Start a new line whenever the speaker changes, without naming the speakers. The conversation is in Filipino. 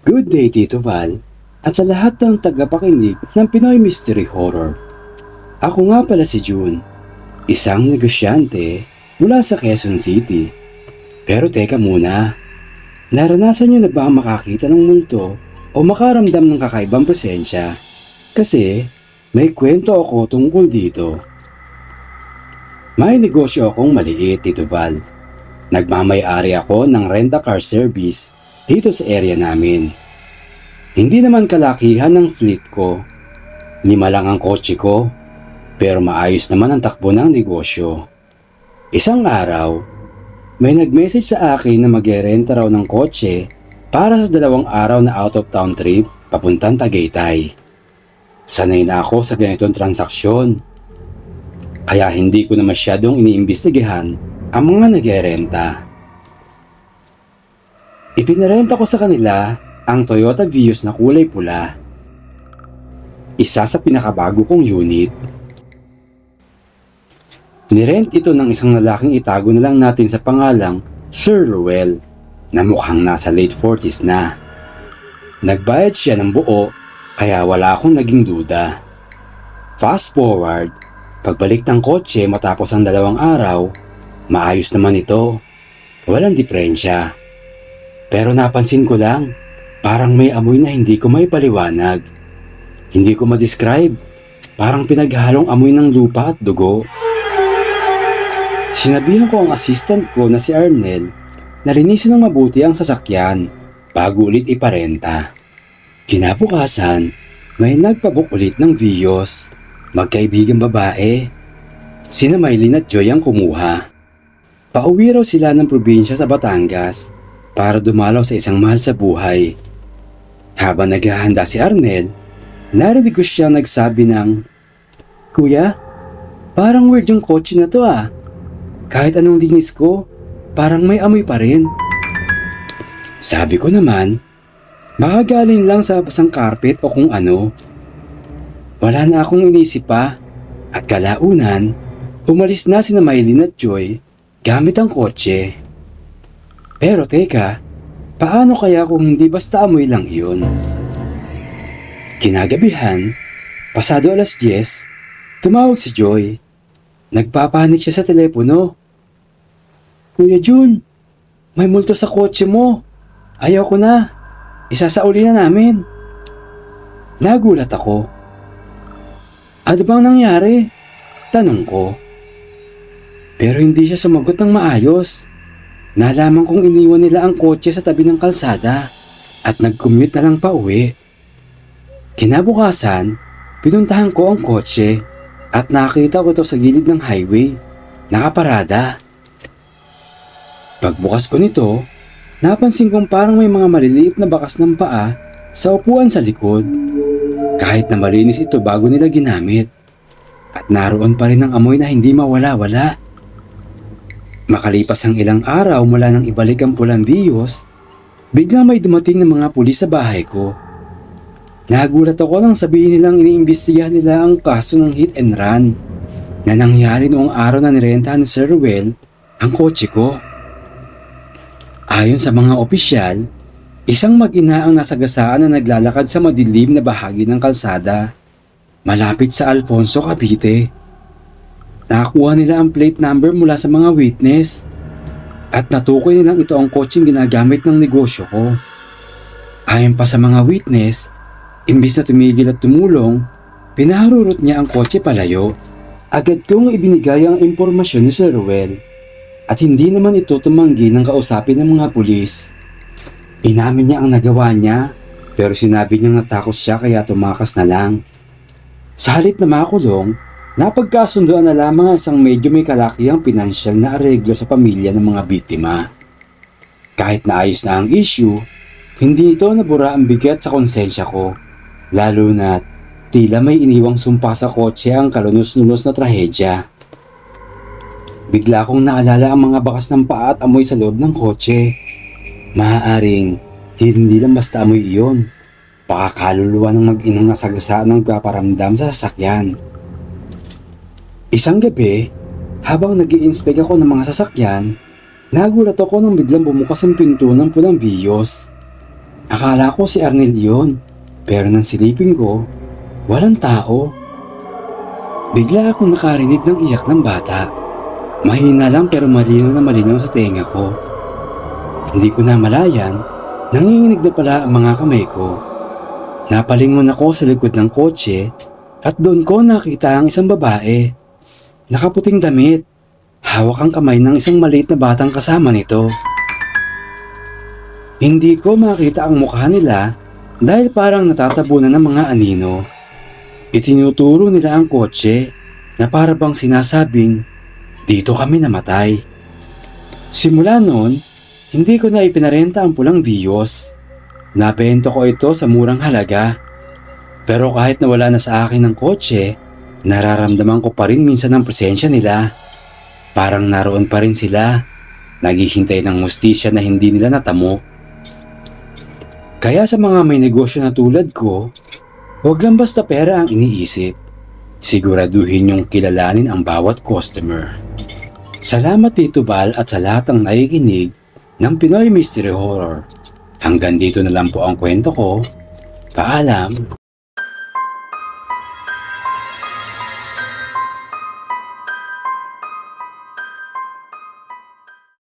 Good day, Tito Val, at sa lahat ng tagapakinig ng Pinoy Mystery Horror. Ako nga pala si June, isang negosyante mula sa Quezon City. Pero teka muna, naranasan niyo na ba ang makakita ng multo o makaramdam ng kakaibang presensya? Kasi may kwento ako tungkol dito. May negosyo akong maliit, Tito Val. Nagmamay-ari ako ng rent-a-car service dito sa area namin. Hindi naman kalakihan ng fleet ko. 5 lang ang kotse ko, pero maayos naman ang takbo ng negosyo. Isang araw, may nag-message sa akin na mag-renta raw ng kotse para sa 2 araw na out-of-town trip papuntang Tagaytay. Sanay na ako sa ganitong transaksyon, kaya hindi ko na masyadong iniimbestigahan ang mga nag-renta. Ipinarenta ko sa kanila ang Toyota Vios na kulay pula. Isa sa pinakabago kong unit. Nirent ito ng isang lalaking itago na lang natin sa pangalang Sir Ruel na mukhang nasa late 40s na. Nagbayad siya ng buo kaya wala akong naging duda. Fast forward, pagbalik ng kotse matapos ang 2 araw, maayos naman ito. Walang diferensya. Pero napansin ko lang, parang may amoy na hindi ko maipaliwanag. Hindi ko ma-describe. Parang pinaghalong amoy ng lupa at dugo. Sinabihan ko ang assistant ko na si Arnel na linisin ng mabuti ang sasakyan bago ulit iparenta. Kinabukasan, may nagpabook ulit ng Vios. Magkaibigang babae. Sina Maylin at Joy ang kumuha. Pauwi raw sila ng probinsya sa Batangas para dumalaw sa isang mahal sa buhay. Habang naghahanda si Arnel, narinig ko siya nagsabi ng, "Kuya, parang weird yung kotse na to ah. Kahit anong linis ko, parang may amoy pa rin." Sabi ko naman, baka galing lang sa basang carpet o kung ano. Wala na akong inisip pa at kalaunan, umalis na sina Maylin at Joy gamit ang kotse. Pero teka, paano kaya kung hindi basta amoy lang iyon? Kinagabihan, pasado 10:00, tumawag si Joy. Nagpapanik siya sa telepono. "Kuya Jun, may multo sa kotse mo. Ayaw ko na. Isasauli na namin." Nagulat ako. "Ano bang nangyari?" tanong ko. Pero hindi siya sumagot ng maayos. Nalaman kong iniwan nila ang kotse sa tabi ng kalsada at nag-commute na lang pa uwi. Kinabukasan, pinuntahan ko ang kotse at nakita ko ito sa gilid ng highway, nakaparada. Pagbukas ko nito, napansin kong parang may mga maliliit na bakas ng paa sa upuan sa likod. Kahit na malinis ito bago nila ginamit. At naroon pa rin ang amoy na hindi mawala-wala. Makalipas ang ilang araw mula nang ibalik ang pulang Vios, biglang may dumating ng mga pulis sa bahay ko. Nagulat ako nang sabihin nilang iniimbestigahan nila ang kaso ng hit and run na nangyari noong araw na nirentahan ni Sir Ruel ang kotse ko. Ayon sa mga opisyal, isang mag-ina ang nasagasaan na naglalakad sa madilim na bahagi ng kalsada, malapit sa Alfonso, Cavite. Nakakuha nila ang plate number mula sa mga witness at natukoy nilang ito ang kotseng ginagamit ng negosyo ko. Ayon pa sa mga witness, imbis na tumigil at tumulong, pinaharurot niya ang kotse palayo. Agad kong ibinigay ang impormasyon ni Sir Ruel at hindi naman ito tumanggi ng kausapin ng mga pulis. Inamin niya ang nagawa niya pero sinabi niyang natakot siya kaya tumakas na lang. Sa halip na makulong, napagkasunduan na lamang ang isang medyo may kalakihang pinansyal na areglo sa pamilya ng mga biktima. Kahit naayos na ang issue, hindi ito nabura ang bigat sa konsensya ko, lalo na tila may iniwang sumpa sa kotse ang kalunos-lunos na trahedya. Bigla kong naalala ang mga bakas ng paa at amoy sa loob ng kotse. Maaaring hindi lang basta amoy iyon, baka kaluluwa ng mag-inang nasagasaan ng paparamdam sa sasakyan. Isang gabi, habang nag-i-inspect ako ng mga sasakyan, nagulat ako nang biglang bumukas ang pinto ng pulang Vios. Akala ko si Arnel yun, pero nang silipin ko, walang tao. Bigla akong nakarinig ng iyak ng bata. Mahina lang pero malinaw na malinaw sa tenga ko. Hindi ko namalayan, nanginginig na pala ang mga kamay ko. Napalingon ako sa likod ng kotse at doon ko nakita ang isang babae. Nakaputing damit, hawak ang kamay ng isang maliit na batang kasama nito. Hindi ko makita ang mukha nila dahil parang natatabunan ng mga anino. Itinuturo nila ang kotse na para bang sinasabing, dito kami namatay. Simula noon, hindi ko na ipinarenta ang pulang Vios. Nabento ko ito sa murang halaga. Pero kahit nawala na sa akin ang kotse, nararamdaman ko pa rin minsan ang presensya nila. Parang naroon pa rin sila, naghihintay ng hustisya na hindi nila natamo. Kaya sa mga may negosyo na tulad ko, huwag lang basta pera ang iniisip. Siguraduhin yung kilalanin ang bawat customer. Salamat Tito Bal at sa lahat ng nakikinig ng Pinoy Mystery Horror. Hanggang dito na lang po ang kwento ko. Paalam!